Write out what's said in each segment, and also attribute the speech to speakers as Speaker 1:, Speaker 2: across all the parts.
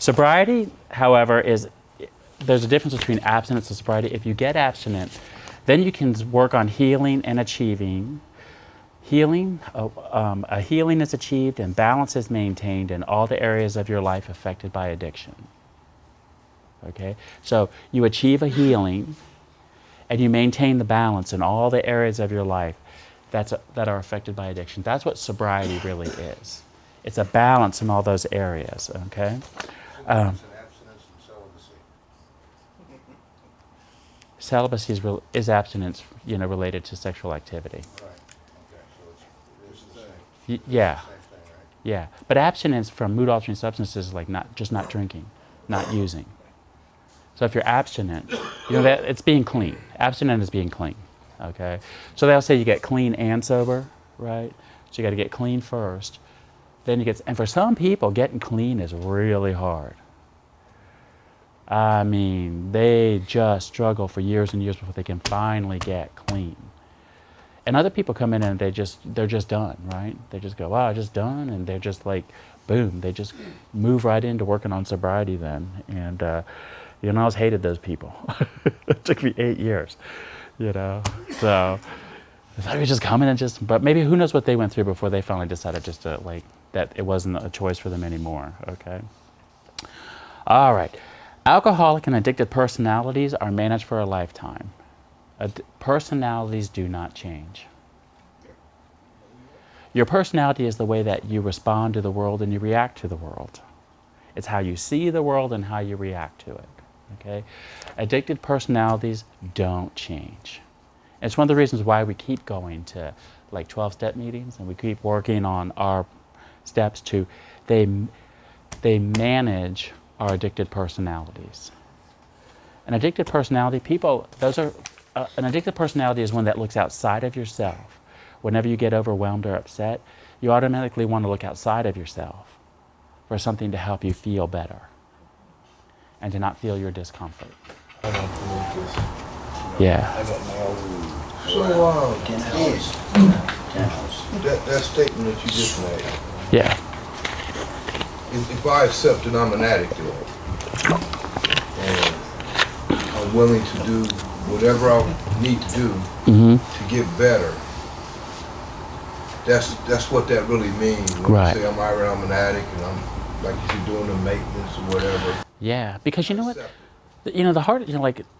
Speaker 1: Sobriety, however, there's a difference between abstinence and sobriety. If you get abstinent, then you can work on healing and achieving. Healing, a healing is achieved and balance is maintained in all the areas of your life affected by addiction. Okay, so you achieve a healing and you maintain the balance in all the areas of your life that are affected by addiction. That's what sobriety really is. It's a balance in all those areas, okay?
Speaker 2: Abstinence and celibacy.
Speaker 1: Celibacy is abstinence, related to sexual activity.
Speaker 2: Right. Okay. So it's the same.
Speaker 1: Yeah,
Speaker 2: Same thing, right?
Speaker 1: yeah. But abstinence from mood-altering substances is like not drinking, not using. So if you're abstinent, that it's being clean. Abstinent is being clean, okay? So they'll say you get clean and sober, right? So you got to get clean first. Then and for some people, getting clean is really hard. I mean, they just struggle for years and years before they can finally get clean. And other people come in and they're just done, right? They just go, wow, just done, and they're just like, boom, they just move right into working on sobriety then. And I always hated those people. It took me 8 years, So I thought we just come in and but maybe who knows what they went through before they finally decided just to that it wasn't a choice for them anymore, okay? All right. Alcoholic and addicted personalities are managed for a lifetime. Personalities do not change. Your personality is the way that you respond to the world and you react to the world. It's how you see the world and how you react to it, okay? Addicted personalities don't change. It's one of the reasons why we keep going to 12-step meetings and we keep working on our steps they manage our addicted personalities. An addicted personality, an addicted personality is one that looks outside of yourself. Whenever you get overwhelmed or upset, you automatically want to look outside of yourself for something to help you feel better and to not feel your discomfort.
Speaker 3: I don't believe this.
Speaker 1: Yeah.
Speaker 3: I got nailed.
Speaker 2: So,
Speaker 3: House.
Speaker 2: that statement that you just made,
Speaker 1: Yeah.
Speaker 2: if I accept that I'm an addict, and I'm willing to do whatever I need to do to get better, that's what that really means. When
Speaker 1: Right.
Speaker 2: you say I'm an addict and I'm, like you said, doing the maintenance or whatever.
Speaker 1: Yeah, because you know what?
Speaker 2: Accept
Speaker 1: The hard,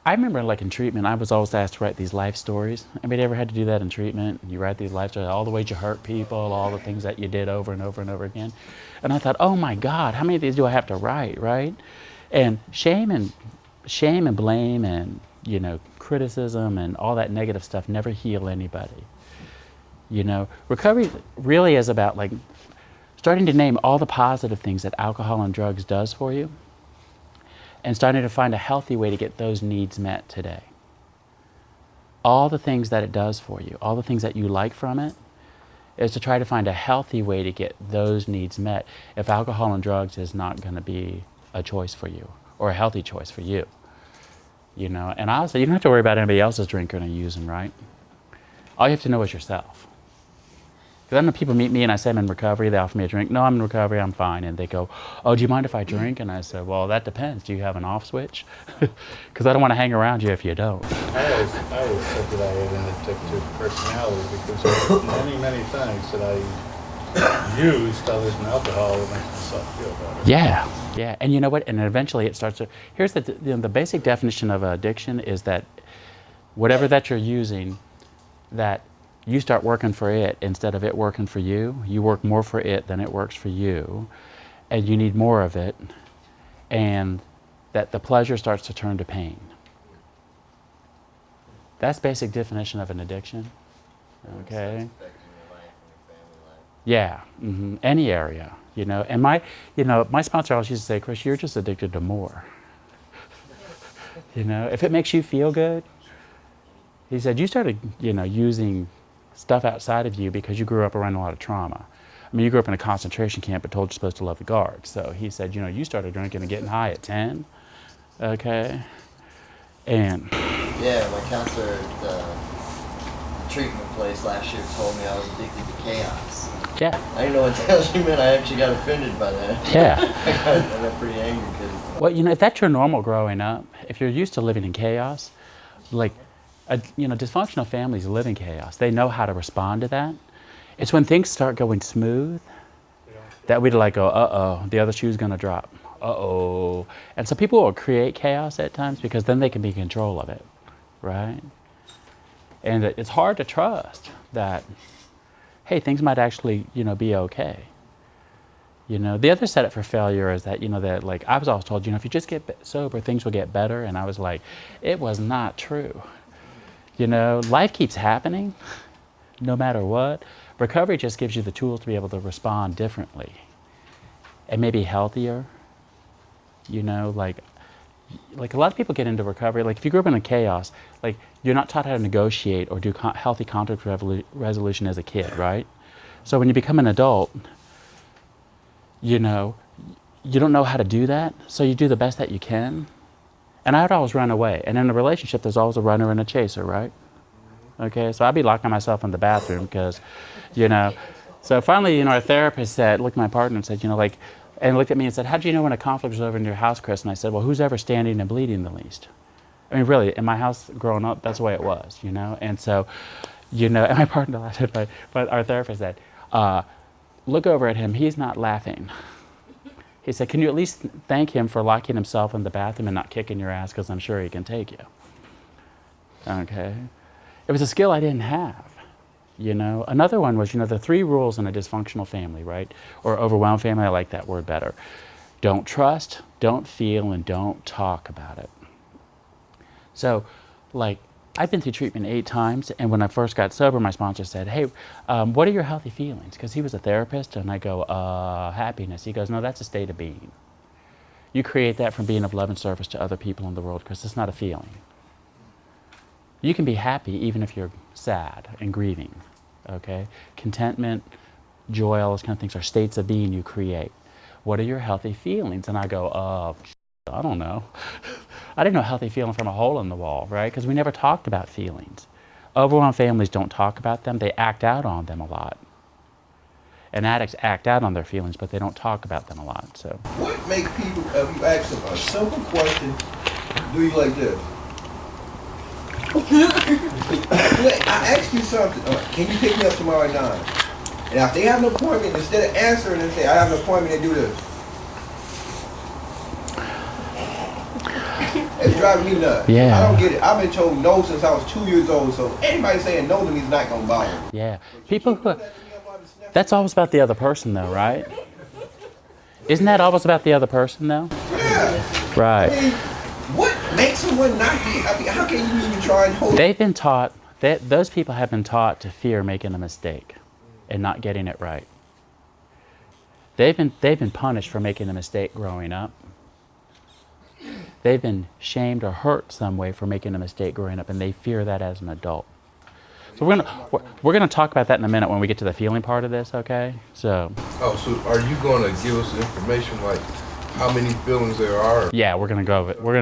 Speaker 1: I remember in treatment, I was always asked to write these life stories. Anybody ever had to do that in treatment? You write these life stories, all the ways you hurt people, all the things that you did over and over and over again. And I thought, oh my God, how many of these do I have to write, right? And shame and blame and, criticism and all that negative stuff never heal anybody. Recovery really is about starting to name all the positive things that alcohol and drugs does for you, and starting to find a healthy way to get those needs met today. All the things that it does for you, all the things that you like from it, is to try to find a healthy way to get those needs met if alcohol and drugs is not going to be a choice for you or a healthy choice for you. And honestly, you don't have to worry about anybody else's drinking or using, right? All you have to know is yourself. Because I know people meet me and I say I'm in recovery, they offer me a drink. No, I'm in recovery, I'm fine. And they go, oh, do you mind if I drink? And I said, well, that depends. Do you have an off switch? Because I don't want to hang around you if you don't.
Speaker 3: I always said that I had an addictive personality because there are many things that I used other than alcohol that makes myself feel better.
Speaker 1: Yeah. And you know what? And eventually it starts to, here's the basic definition of addiction is that whatever that you're using, that you start working for it instead of it working for you. You work more for it than it works for you, and you need more of it, and that the pleasure starts to turn to pain. That's basic definition of an addiction. Okay. Yeah, any area, And my sponsor always used to say, Chris, you're just addicted to more. If it makes you feel good, he said, you started, using stuff outside of you because you grew up around a lot of trauma. I mean, you grew up in a concentration camp but told you're supposed to love the guards. So he said, you started drinking and getting high at 10, okay? And...
Speaker 4: Yeah, my counselor at the treatment place last year told me I was addicted to chaos.
Speaker 1: Yeah.
Speaker 4: I didn't know what the hell she meant. I actually got offended by that.
Speaker 1: Yeah.
Speaker 4: I got pretty angry because.
Speaker 1: Well, you know, if that's your normal growing up, if you're used to living in chaos, like, you know, dysfunctional families live in chaos. They know how to respond to that. It's when things start going smooth that we'd like go, uh-oh, the other shoe's gonna drop. Uh-oh. And so people will create chaos at times because then they can be in control of it, right? And it's hard to trust that, hey, things might actually, you know, be okay. You know, the other setup for failure is that, you know, that like I was always told, you know, if you just get sober, things will get better. And I was like, it was not true. You know, life keeps happening no matter what. Recovery just gives you the tools to be able to respond differently and maybe healthier. You know, like a lot of people get into recovery. Like if you grew up in a chaos, like you're not taught how to negotiate or do healthy conflict resolution as a kid, right? So when you become an adult, you know, you don't know how to do that. So you do the best that you can. And I'd always run away. And in a relationship, there's always a runner and a chaser, right? Okay, so I'd be locking myself in the bathroom because, you know, so finally, you know, our therapist said, looked at my partner and said, you know, like, and looked at me and said, how do you know when a conflict is over in your house, Chris? And I said, well, who's ever standing and bleeding the least? I mean, really, in my house growing up, that's the way it was, you know? And so, you know, and my partner laughed, but our therapist said, look over at him, he's not laughing. He said, can you at least thank him for locking himself in the bathroom and not kicking your ass, because I'm sure he can take you. Okay. It was a skill I didn't have, you know. Another one was, you know, the 3 rules in a dysfunctional family, right? Or overwhelmed family, I like that word better. Don't trust, don't feel, and don't talk about it. So, like, I've been through treatment 8 times, and when I first got sober, my sponsor said, hey, what are your healthy feelings? Because he was a therapist, and I go, happiness. He goes, no, that's a state of being. You create that from being of love and service to other people in the world, because it's not a feeling. You can be happy even if you're sad and grieving, okay? Contentment, joy, all those kind of things are states of being you create. What are your healthy feelings? And I go, I don't know. I didn't know healthy feeling from a hole in the wall, right? Because we never talked about feelings. Overwhelmed families don't talk about them. They act out on them a lot. And addicts act out on their feelings, but they don't talk about them a lot. So,
Speaker 2: What makes people, if you ask them a simple question, do you like this? I ask you something, can you pick me up tomorrow at 9? And if they have an appointment, instead of answering and say, I have an appointment, they do this. It's driving me nuts.
Speaker 1: Yeah.
Speaker 2: I don't get it. I've been told no since I was 2 years old, so anybody saying no to me is not going to bother me.
Speaker 1: yeah. People who, that's always about the other person though, right? Isn't that always about the other person though?
Speaker 2: Yeah.
Speaker 1: Right.
Speaker 2: I mean, what makes someone not be? I mean, how can you even try and hold?
Speaker 1: They've been taught, those people have been taught to fear making a mistake and not getting it right. They've been punished for making a mistake growing up. They've been shamed or hurt some way for making a mistake growing up, and they fear that as an adult. So we're gonna talk about that in a minute when we get to the feeling part of this, okay? So.
Speaker 2: Oh, so are you going to give us information like how many feelings there are?
Speaker 1: Yeah, we're gonna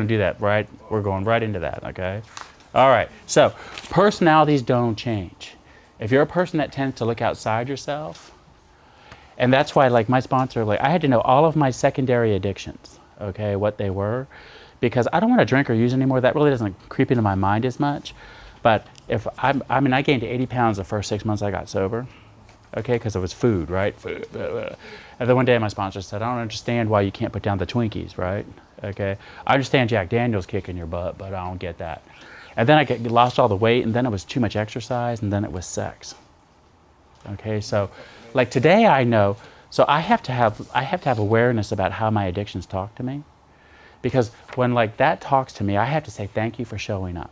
Speaker 1: do that, right? We're going right into that, okay? All right, so personalities don't change. If you're a person that tends to look outside yourself, and that's why, like my sponsor, like I had to know all of my secondary addictions, okay, what they were, because I don't want to drink or use anymore. That really doesn't creep into my mind as much. But if I mean, I gained 80 pounds the first 6 months I got sober, okay, because it was food, right? Food. Blah, blah. And then one day my sponsor said, I don't understand why you can't put down the Twinkies, right? Okay, I understand Jack Daniels kicking your butt, but I don't get that. And then I lost all the weight, and then it was too much exercise, and then it was sex. Okay, so like today I know, so I have to have awareness about how my addictions talk to me, because when like that talks to me, I have to say thank you for showing up.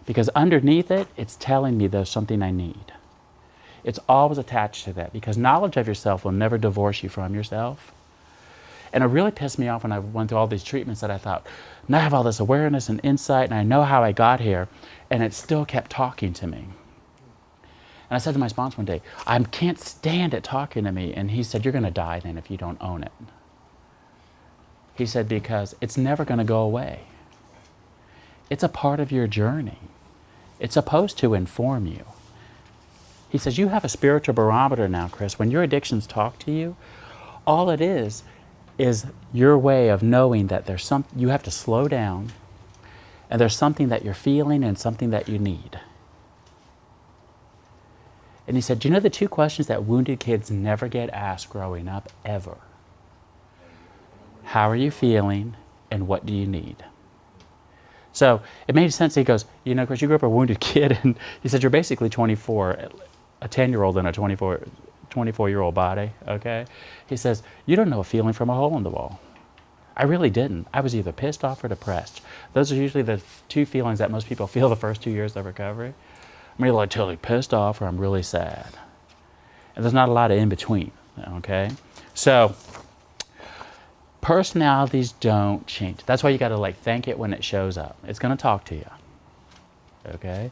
Speaker 1: Because underneath it, it's telling me there's something I need. It's always attached to that, because knowledge of yourself will never divorce you from yourself. And it really pissed me off when I went through all these treatments that I thought, now I have all this awareness and insight, and I know how I got here, and it still kept talking to me. And I said to my sponsor one day, I can't stand it talking to me. And he said, you're going to die then if you don't own it. He said, because it's never going to go away. It's a part of your journey. It's supposed to inform you. He says, you have a spiritual barometer now, Chris. When your addictions talk to you, all it is your way of knowing that there's you have to slow down, and there's something that you're feeling and something that you need. And he said, do you know the 2 questions that wounded kids never get asked growing up, ever? How are you feeling, and what do you need? So it made sense. He goes, you know, Chris, you grew up a wounded kid, and he said, you're basically 24, a 10-year-old in a 24-year-old body, okay? He says, you don't know a feeling from a hole in the wall. I really didn't. I was either pissed off or depressed. Those are usually the 2 feelings that most people feel the first 2 years of recovery. I'm either like totally pissed off or I'm really sad. And there's not a lot of in between, okay? So personalities don't change. That's why you got to like thank it when it shows up. It's going to talk to you, okay?